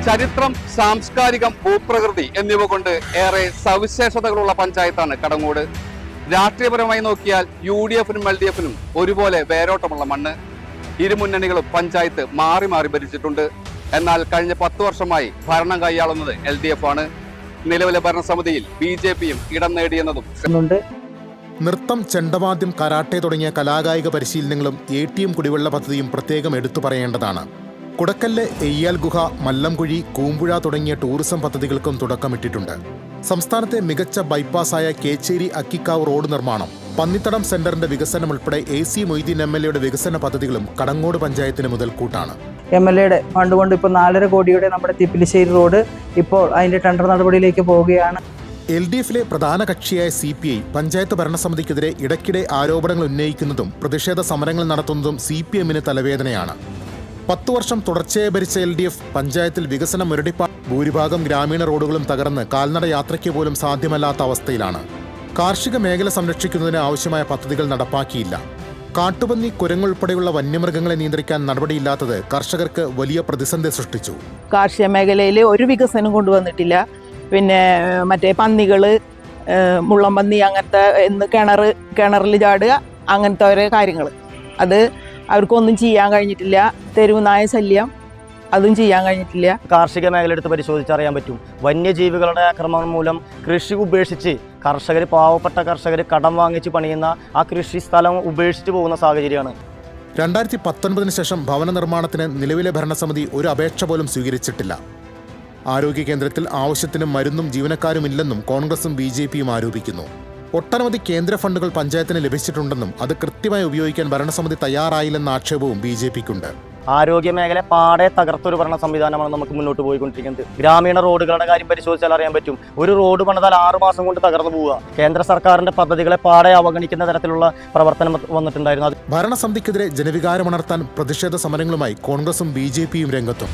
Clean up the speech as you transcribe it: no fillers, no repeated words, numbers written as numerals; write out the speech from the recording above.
ചരിത്രം, സാംസ്കാരികം, ഭൂപ്രകൃതി എന്നിവ കൊണ്ട് ഏറെ സവിശേഷതകളുള്ള പഞ്ചായത്താണ് കടങ്ങോട്. രാഷ്ട്രീയപരമായി നോക്കിയാൽ UDF-നും LDF-നും ഒരുപോലെ വേരോട്ടമുള്ള മണ്ണ്. ഇരുമുന്നണികളും പഞ്ചായത്ത് മാറി മാറി ഭരിച്ചിട്ടുണ്ട്. എന്നാൽ കഴിഞ്ഞ 10 വർഷമായി ഭരണം കൈയാളുന്നത് LDF ആണ്. നിലവിലെ ഭരണസമിതിയിൽ BJP-യും ഇടം നേടിയെന്നതും നൃത്തം, ചെണ്ടവാദ്യം, കരാട്ടെ തുടങ്ങിയ കലാകായിക പരിശീലനങ്ങളും ATM കുടിവെള്ള പദ്ധതിയും പ്രത്യേകം എടുത്തു പറയേണ്ടതാണ്. കുടക്കല്ല്, എയ്യാൽ ഗുഹ, മല്ലംകുഴി, കൂമ്പുഴ തുടങ്ങിയ ടൂറിസം പദ്ധതികൾക്കും തുടക്കമിട്ടിട്ടുണ്ട്. സംസ്ഥാനത്തെ മികച്ച ബൈപ്പാസായ കേച്ചേരി അക്കിക്കാവ് റോഡ് നിർമ്മാണം, പന്നിത്തടം സെന്ററിന്റെ വികസനം ഉൾപ്പെടെ AC മൊയ്തീൻ MLA-യുടെ വികസന പദ്ധതികളും കടങ്ങോട് പഞ്ചായത്തിന് മുതൽക്കൂട്ടാണ്. MLA-യുടെ ഫണ്ട് കൊണ്ട് ഇപ്പോൾ 4.5 കോടിയുടെ നമ്മുടെ തിപ്പിലിശ്ശേരി റോഡ് ഇപ്പോൾ അതിന്റെ ടെൻഡർ നടപടിയിലേക്ക് പോവുകയാണ്. LDF-ലെ പ്രധാന കക്ഷിയായ CPI പഞ്ചായത്ത് ഭരണസമിതിക്കെതിരെ ഇടയ്ക്കിടെ ആരോപണങ്ങൾ ഉന്നയിക്കുന്നതും പ്രതിഷേധ സമരങ്ങൾ നടത്തുന്നതും CPM-ന് തലവേദനയാണ്. 10 വർഷം തുടർച്ചയായി ഭരിച്ച LDF പഞ്ചായത്തിൽ വികസനം മുരടിപ്പാൻ, ഭൂരിഭാഗം ഗ്രാമീണ റോഡുകളും തകർന്ന് കാൽനട യാത്രയ്ക്ക് പോലും സാധ്യമല്ലാത്ത അവസ്ഥയിലാണ്. കാർഷിക മേഖല സംരക്ഷിക്കുന്നതിന് ആവശ്യമായ പദ്ധതികൾ നടപ്പാക്കിയില്ല. കാട്ടുപന്നി, കുരങ്ങുൾപ്പെടെയുള്ള വന്യമൃഗങ്ങളെ നിയന്ത്രിക്കാൻ നടപടിയില്ലാത്തത് കർഷകർക്ക് വലിയ പ്രതിസന്ധി സൃഷ്ടിച്ചു. കാർഷിക മേഖലയിൽ ഒരു വികസനം കൊണ്ടുവന്നിട്ടില്ല. പിന്നെ മറ്റേ പന്നികള്, മുള്ളംപന്നി, അങ്ങനത്തെ കിണറിൽ ചാടുക, അങ്ങനത്തെ ഓരോ കാര്യങ്ങൾ, അത് അവർക്കൊന്നും ചെയ്യാൻ കഴിഞ്ഞിട്ടില്ല. തെരുവ് നായ ശല്യം, അതും ചെയ്യാൻ കഴിഞ്ഞിട്ടില്ല. കാർഷിക മേഖല എടുത്ത് പരിശോധിച്ചറിയാൻ പറ്റും. വന്യജീവികളുടെ ആക്രമണം മൂലം കൃഷി ഉപേക്ഷിച്ച് പാവപ്പെട്ട കർഷകർ കടം വാങ്ങിച്ച് പണിയുന്ന ആ കൃഷി സ്ഥലം ഉപേക്ഷിച്ച് പോകുന്ന സാഹചര്യമാണ്. 2019 ശേഷം ഭവന നിർമ്മാണത്തിന് നിലവിലെ ഭരണസമിതി ഒരു അപേക്ഷ പോലും സ്വീകരിച്ചിട്ടില്ല. ആരോഗ്യ കേന്ദ്രത്തിൽ ആവശ്യത്തിന് മരുന്നും ജീവനക്കാരുമില്ലെന്നും കോൺഗ്രസും BJP-യും ആരോപിക്കുന്നു. ഒട്ടനവധി കേന്ദ്ര ഫണ്ടുകൾ പഞ്ചായത്തിന് ലഭിച്ചിട്ടുണ്ടെന്നും അത് കൃത്യമായി ഉപയോഗിക്കാൻ ഭരണസമിതി തയ്യാറായില്ലെന്ന ആക്ഷേപവും BJP-ക്കുണ്ട്. ആരോഗ്യ മേഖല പാടെ തകർത്തൊരു ഭരണ സംവിധാനമാണ് നമുക്ക് മുന്നോട്ട് പോയിക്കൊണ്ടിരിക്കുന്നത്. ഗ്രാമീണ റോഡുകളുടെ കാര്യം പരിശോധിച്ചാൽ അറിയാൻ പറ്റും. ഒരു റോഡ് പണിതാൽ 6 മാസം കൊണ്ട് തകർന്നു പോവുക. കേന്ദ്ര സർക്കാരിന്റെ പദ്ധതികളെ പാടെ അവഗണിക്കുന്ന തരത്തിലുള്ള പ്രവർത്തനം വന്നിട്ടുണ്ടായിരുന്നു. ഭരണസമിതിക്കെതിരെ ജനവികാരമുണർത്താൻ പ്രതിഷേധ സമരങ്ങളുമായി കോൺഗ്രസും BJP-യും രംഗത്തും.